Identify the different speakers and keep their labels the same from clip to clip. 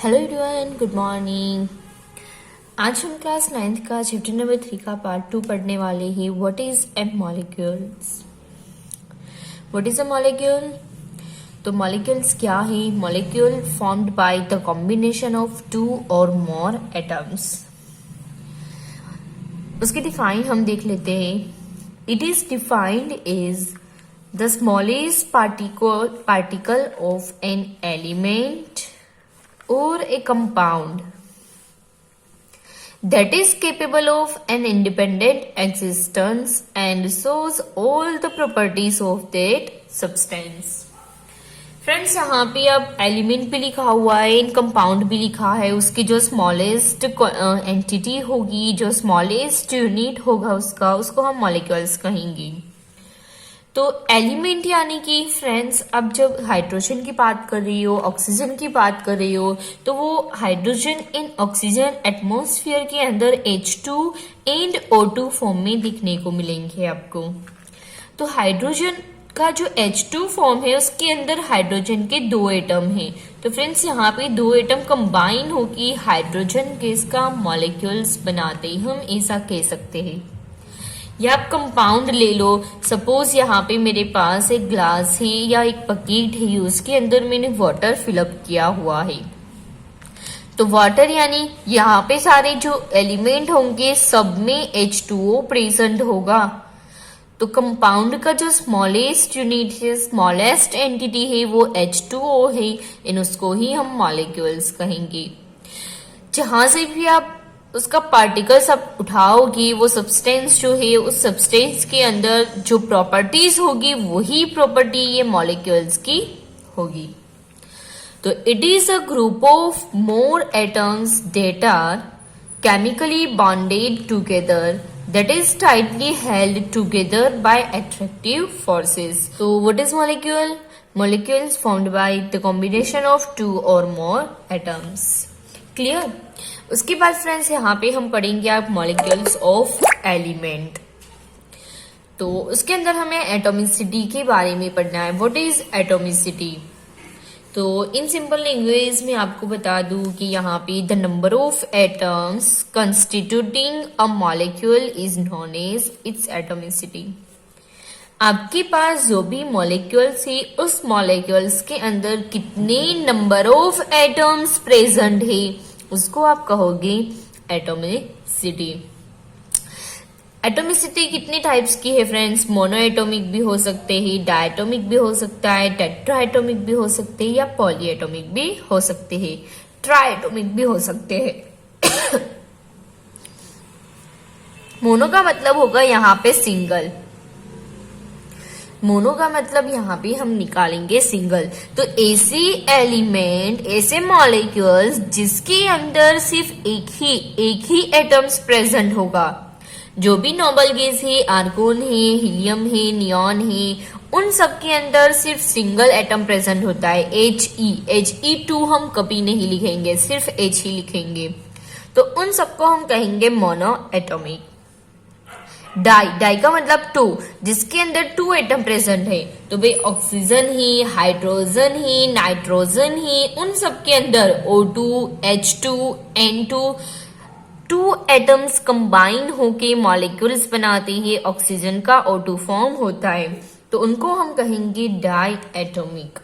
Speaker 1: Hello everyone, good morning. आज हम class 9th का चैप्टर नंबर 3 का पार्ट 2 पढ़ने वाले हैं। What is A molecules. What is a molecule? तो मॉलिक्यूल्स क्या है? Molecule formed by the combination of 2 और मोर एटम्स। उसके डिफाइन हम देख लेते हैं। It is defined is the smallest particle of an element or a compound that is capable of an independent existence and shows all the properties of that substance। Friends, यहाँ पे अब element भी लिखा हुआ है, इन कंपाउंड भी लिखा है। उसकी जो स्मॉलेस्ट एंटिटी होगी, जो स्मॉलेस्ट यूनिट होगा उसको हम मॉलिक्यूल्स कहेंगे। तो एलिमेंट यानी कि फ्रेंड्स, अब जब हाइड्रोजन की बात कर रही हो, ऑक्सीजन की बात कर रही हो, तो वो हाइड्रोजन इन ऑक्सीजन एटमॉस्फेयर के अंदर H2 एंड O2 फॉर्म में दिखने को मिलेंगे आपको। तो हाइड्रोजन का जो H2 फॉर्म है, उसके अंदर हाइड्रोजन के 2 एटम हैं। तो फ्रेंड्स, यहाँ पे 2 एटम कंबाइन होकर हाइड्रोजन गैस का मॉलिक्यूल्स बनाते हैं, हम ऐसा कह सकते हैं। या आप कंपाउंड ले लो। सपोज यहाँ पे मेरे पास एक ग्लास है या एक बकेट है, उसके अंदर मैंने वाटर फिलअप किया हुआ है। तो वाटर यानी यहाँ पे सारे जो एलिमेंट होंगे सब में H2O प्रेजेंट होगा। तो कंपाउंड का जो स्मॉलेस्ट यूनिट है, स्मॉलेस्ट एंटिटी है, वो H2O है। इन उसको ही हम मॉलिक्यूल्स कहेंगे। जहां से भी आप उसका पार्टिकल्स आप उठाओगे, वो सब्सटेंस जो है, उस सब्सटेंस के अंदर जो प्रॉपर्टीज होगी वही प्रॉपर्टी ये मॉलिक्यूल्स की होगी। तो it is a group of more atoms that are chemically bonded together that is tightly held together by attractive forces। So what is molecule? Molecules formed by the combination of 2 or more atoms। Clear? उसके बाद friends, यहाँ पे हम पढ़ेंगे आप molecules of element. तो उसके अंदर हमें एटॉमिसिटी के बारे में पढ़ना है। What is atomicity? तो इन सिंपल लैंग्वेज में आपको बता दूं कि यहाँ पे the number of atoms constituting a molecule is known as its atomicity. आपके पास जो भी मॉलिक्यूल्स है, उस मॉलिक्यूल्स के अंदर कितने नंबर ऑफ एटम्स प्रेजेंट है, उसको आप कहोगे एटॉमिसिटी। एटॉमिसिटी कितने टाइप्स की है फ्रेंड्स? मोनो एटॉमिक भी हो सकते हैं, डायटोमिक भी हो सकता है, टेट्राएटॉमिक भी हो सकते हैं, या पॉलीएटॉमिक भी हो सकते हैं, ट्राइएटॉमिक भी हो सकते हैं। मोनो का मतलब होगा यहाँ पे सिंगल। मोनो का मतलब यहाँ पे हम निकालेंगे सिंगल। तो ऐसे एलिमेंट, ऐसे मॉलिक्यूल्स जिसके अंदर सिर्फ एक ही एटम्स प्रेजेंट होगा। जो भी नोबल गैस है, आर्गोन है, हीलियम है, नियॉन है, उन सब के अंदर सिर्फ सिंगल एटम प्रेजेंट होता है। He2 हम कभी नहीं लिखेंगे, सिर्फ H ही लिखेंगे। तो उन सबको हम कहेंगे मोनो एटॉमिक। डाई का मतलब 2, जिसके अंदर 2 एटम प्रेजेंट है। तो भाई ऑक्सीजन ही, हाइड्रोजन ही, नाइट्रोजन ही, उन सब के अंदर O2, H2, N2 2 atoms combine होके मॉलिक्यूल्स बनाते हैं। ऑक्सीजन का O2 फॉर्म होता है, तो उनको हम कहेंगे डाई एटॉमिक।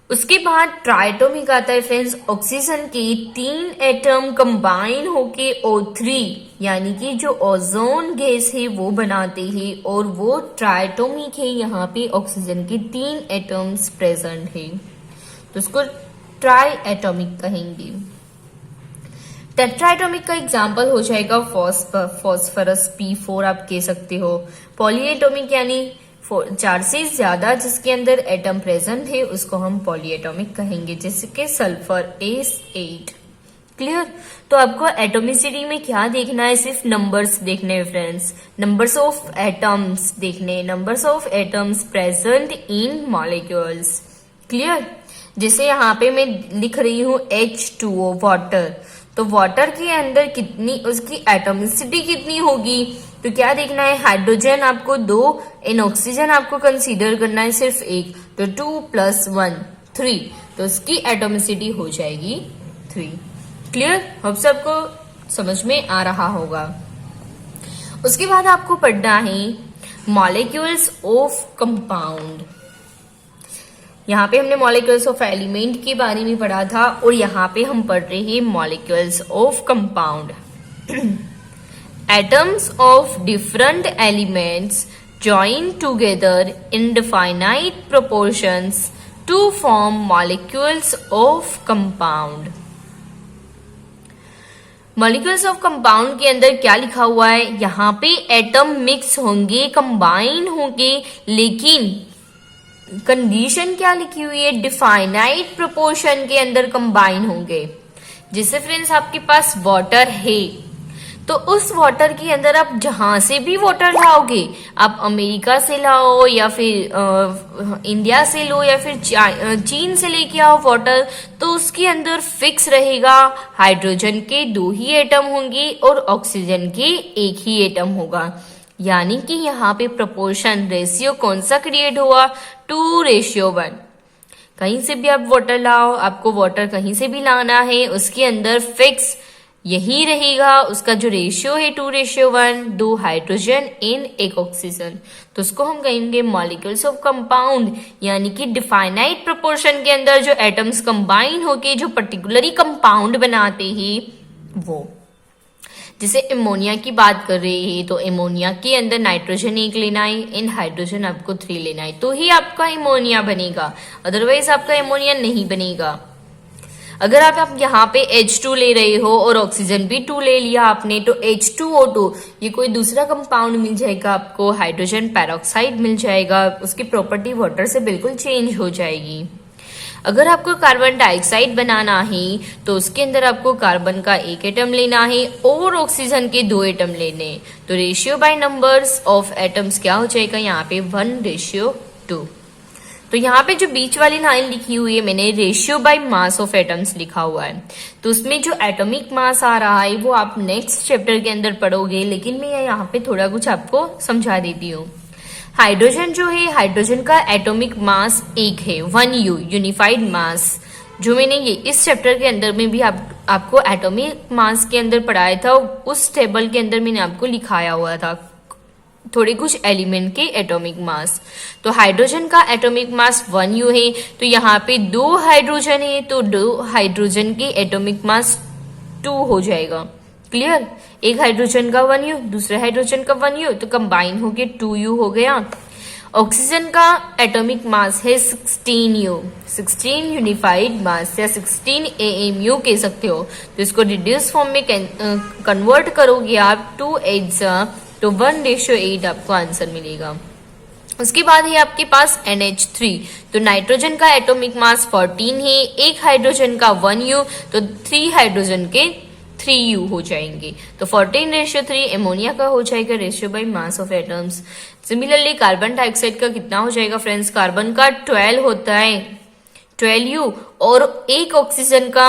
Speaker 1: उसके बाद ट्राइटोमिक आता है फ्रेंड्स। ऑक्सीजन के 3 एटम कंबाइन होके O3 यानी कि जो ओजोन गैस है वो बनाते हैं, और वो ट्राइटोमिक है। यहाँ पे ऑक्सीजन के 3 एटम्स प्रेजेंट है, तो उसको ट्राई एटॉमिक कहेंगे। टेट्राएटॉमिक का एग्जाम्पल हो जाएगा फॉस्फरस, P4 आप कह सकते हो। पॉलीएटॉमिक यानी 4 से ज्यादा जिसके अंदर एटम प्रेजेंट है, उसको हम पॉलीएटॉमिक कहेंगे, जैसे कि सल्फर S8। क्लियर? तो आपको एटॉमिसिटी में क्या देखना है? सिर्फ नंबर्स देखने हैं फ्रेंड्स। नंबर्स ऑफ एटम्स देखने, numbers of atoms present in molecules. Clear? जैसे यहाँ पे मैं लिख रही हूँ H2O, वाटर। तो वाटर के अंदर कितनी, उसकी एटॉमिसिटी कितनी होगी? तो क्या देखना है? हाइड्रोजन आपको 2, इन ऑक्सीजन आपको कंसीडर करना है सिर्फ 1, तो 2 + 1 3, तो उसकी एटोमिसिटी हो जाएगी 3। क्लियर? अब सबको समझ में आ रहा होगा। उसके बाद आपको पढ़ना है मॉलिक्यूल्स ऑफ कंपाउंड। यहाँ पे हमने मॉलिक्यूल्स ऑफ एलिमेंट के बारे में पढ़ा था और यहाँ पे हम पढ़ रहे हैं molecules of compound. Atoms of different elements join together in definite proportions to form molecules of compound। Molecules of compound के अंदर क्या लिखा हुआ है? यहाँ पे एटम मिक्स होंगे, कंबाइन होंगे, लेकिन कंडीशन क्या लिखी हुई है? डिफाइनाइट प्रोपोर्शन के अंदर कंबाइन होंगे। जैसे फ्रेंड्स आपके पास वाटर है, तो उस वाटर के अंदर आप जहां से भी वाटर लाओगे, आप अमेरिका से लाओ या फिर इंडिया से लो या फिर चीन से लेके आओ वाटर, तो उसके अंदर फिक्स रहेगा हाइड्रोजन के 2 ही एटम होंगे और ऑक्सीजन के 1 ही एटम होगा। यानी कि यहाँ पे प्रोपोर्शन रेशियो कौन सा क्रिएट हुआ? 2:1। कहीं से भी आप वाटर लाओ, आपको वाटर कहीं से भी लाना है, उसके अंदर फिक्स यही रहेगा, उसका जो रेशियो है 2:1, 2 हाइड्रोजन इन 1 ऑक्सीजन। तो उसको हम कहेंगे मॉलिक्यूल्स ऑफ कंपाउंड, यानी कि डिफाइनाइट प्रोपोर्शन के अंदर जो एटम्स कंबाइन होके जो पर्टिकुलरली कंपाउंड बनाते हैं वो। जैसे एमोनिया की बात कर रहे हैं, तो एमोनिया के अंदर नाइट्रोजन 1 लेना है, इन हाइड्रोजन आपको 3 लेना है, तो ही आपका एमोनिया बनेगा, अदरवाइज आपका एमोनिया नहीं बनेगा। अगर आप यहाँ पे H2 ले रहे हो और ऑक्सीजन भी 2 ले लिया आपने, तो H2O2 ये कोई दूसरा कंपाउंड मिल जाएगा आपको, हाइड्रोजन पेरोक्साइड मिल जाएगा, उसकी प्रॉपर्टी वाटर से बिल्कुल चेंज हो जाएगी। अगर आपको कार्बन डाइऑक्साइड बनाना है, तो उसके अंदर आपको कार्बन का 1 एटम लेना है और ऑक्सीजन के 2 एटम लेने, तो ratio by numbers of atoms क्या हो जाएगा यहाँ पे? 1:2। तो यहाँ पे जो बीच वाली लाइन लिखी हुई है मैंने, ratio by mass of atoms लिखा हुआ है, तो उसमें जो एटॉमिक मास आ रहा है वो आप नेक्स्ट चैप्टर के अंदर पढ़ोगे, लेकिन मैं यहाँ पे थोड़ा कुछ आपको समझा देती हूँ। हाइड्रोजन जो है, हाइड्रोजन का एटॉमिक मास 1 है, 1U यूनिफाइड मास, जो मैंने ये इस चैप्टर के अंदर में भी आपको एटॉमिक मास के अंदर पढ़ाया था, उस टेबल के अंदर मैंने आपको लिखाया हुआ था थोड़े कुछ एलिमेंट के एटॉमिक मास। तो हाइड्रोजन का एटॉमिक मास 1U है, तो यहाँ पे 2 हाइड्रोजन है, तो 2 हाइड्रोजन के एटॉमिक मास 2 हो जाएगा। क्लियर? एक हाइड्रोजन का 1U, दूसरे हाइड्रोजन का 1U, तो कंबाइन होके 2U हो गया। ऑक्सीजन का एटॉमिक मास है 16U, 16 यूनिफाइड मास या 16 AMU कह सकते हो। तो इसको रिड्यूस फॉर्म में कन्वर्ट करोगे आप 2 तो 1:8 आपको आंसर मिलेगा। उसके बाद है आपके पास NH3, तो नाइट्रोजन का एटॉमिक मास 14 है, एक हाइड्रोजन का 1U, तो 3 हाइड्रोजन के 3U हो जाएंगे, तो 14:3 एमोनिया का हो जाएगा ratio by mass of atoms. Similarly carbon dioxide का कितना हो जाएगा फ्रेंड्स? कार्बन का 12 होता है, 12U, और एक ऑक्सीजन का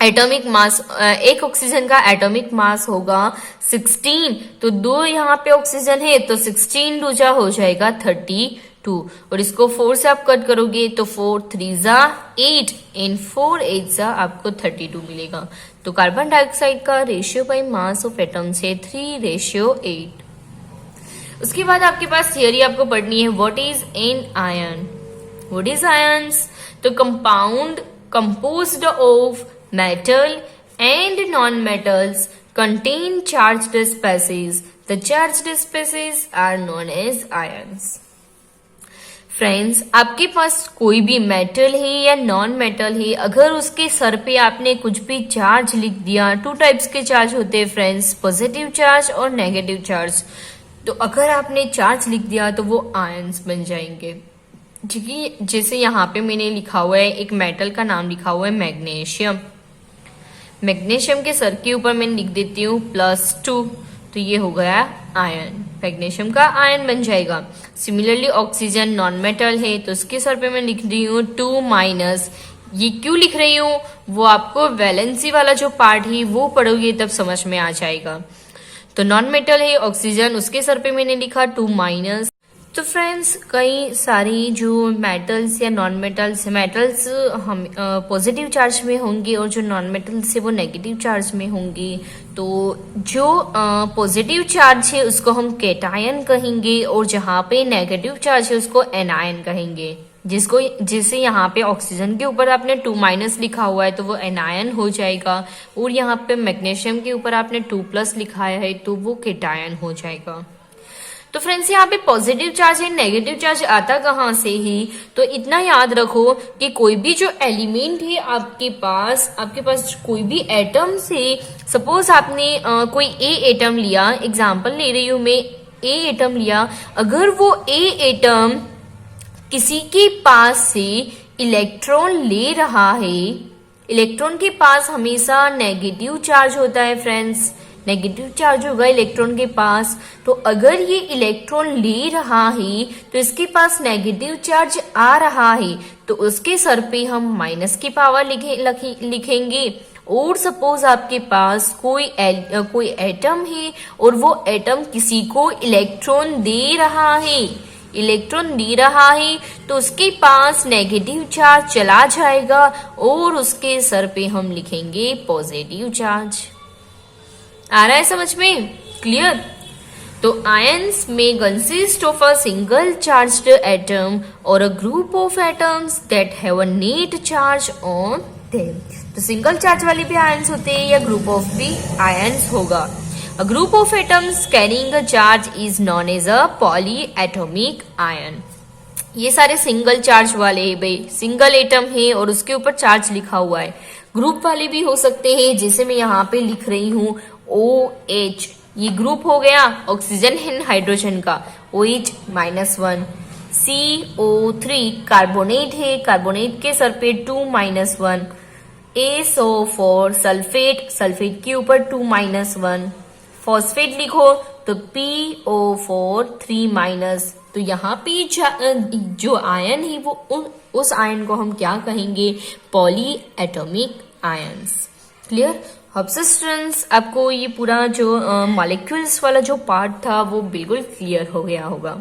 Speaker 1: एटॉमिक मास, एक ऑक्सीजन का एटॉमिक मास होगा 16, तो 2 यहाँ पे ऑक्सीजन है, तो 16 दूजा हो जाएगा 32, और इसको 4 से आप कट करोगे तो 4 3 8 इन 4 8 आपको 32 मिलेगा। तो कार्बन डाइऑक्साइड का ratio by mass of atoms है 3:8। उसके बाद आपके पास थियरी आपको पढ़नी है, what is an ion? What is ions? तो compound composed of metal and non-metals contain charged species. The charged species are known as ions. Friends, आपके पास कोई भी मेटल है या नॉन मेटल है, अगर उसके सर पे आपने कुछ भी चार्ज लिख दिया, 2 टाइप्स के चार्ज होते हैं फ्रेंड्स, पॉजिटिव चार्ज और नेगेटिव चार्ज। तो अगर आपने चार्ज लिख दिया तो वो आयंस बन जाएंगे। ठीक है, जैसे यहाँ पे मैंने लिखा हुआ है, एक मेटल का नाम लिखा हुआ है मैग्नीशियम। मैग्नीशियम के सर के ऊपर मैं लिख देती हूँ +2, तो ये हो गया आयन, मैग्नीशियम का आयन बन जाएगा। सिमिलरली ऑक्सीजन नॉन मेटल है, तो उसके सर पे मैं लिख रही हूँ 2-। ये क्यों लिख रही हूँ वो आपको वैलेंसी वाला जो पार्ट है वो पढ़ोगे तब समझ में आ जाएगा। तो नॉन मेटल है ऑक्सीजन, उसके सर पे मैंने लिखा 2-। तो फ्रेंड्स कई सारी जो मेटल्स या नॉन मेटल्स, मेटल्स हम पॉजिटिव चार्ज में होंगे और जो नॉन मेटल्स है वो नेगेटिव चार्ज में होंगी। तो जो पॉजिटिव चार्ज है उसको हम कैटायन कहेंगे और जहाँ पे नेगेटिव चार्ज है उसको एनायन कहेंगे। जिसे यहाँ पे ऑक्सीजन के ऊपर आपने 2- लिखा हुआ है तो वो एनायन हो जाएगा, और यहाँ पे मैग्नीशियम के ऊपर आपने 2+ लिखाया है तो वो कैटायन हो जाएगा। तो फ्रेंड्स यहाँ पे पॉजिटिव चार्ज है, नेगेटिव चार्ज आता कहाँ से ही, तो इतना याद रखो कि कोई भी जो एलिमेंट है आपके पास कोई भी एटम से, सपोज आपने कोई ए एटम लिया, एग्जांपल ले रही हूं मैं, ए एटम लिया, अगर वो ए एटम किसी के पास से इलेक्ट्रॉन ले रहा है, इलेक्ट्रॉन के पास हमेशा नेगेटिव चार्ज होता है फ्रेंड्स, नेगेटिव चार्ज होगा इलेक्ट्रॉन के पास। तो अगर ये इलेक्ट्रॉन ले रहा है तो इसके पास नेगेटिव चार्ज आ रहा है तो उसके सर पे हम माइनस की पावर लिखेंगे। और सपोज आपके पास कोई एटम है और वो एटम किसी को इलेक्ट्रॉन दे रहा है, तो उसके पास नेगेटिव चार्ज चला जाएगा और उसके सर पे हम लिखेंगे पॉजिटिव चार्ज। आ रहा है समझ में? क्लियर? तो आयंस में consist of a single charged atom or a group of atoms that have a net charge on them. तो सिंगल चार्ज वाले भी आयंस होते हैं या ग्रुप ऑफ भी आयंस होगा। A group of atoms carrying a charge is known as a polyatomic ion. ये सारे सिंगल चार्ज वाले है भाई, सिंगल एटम है और उसके ऊपर चार्ज लिखा हुआ है। ग्रुप वाले भी हो सकते हैं, जैसे मैं यहाँ पे लिख रही हूँ OH, ये ग्रुप हो गया ऑक्सीजन एंड हाइड्रोजन का, OH -1। CO3 कार्बोनेट है, कार्बोनेट के सर पे 2-1। SO4 सल्फेट, सल्फेट के ऊपर 2-1। फॉस्फेट लिखो तो PO4 3-। तो यहाँ पे जो आयन है वो उस आयन को हम क्या कहेंगे? Poly atomic ions. क्लियर? अब स्टूडेंट्स आपको ये पूरा जो मॉलिक्यूल्स वाला जो पार्ट था वो बिल्कुल क्लियर हो गया होगा।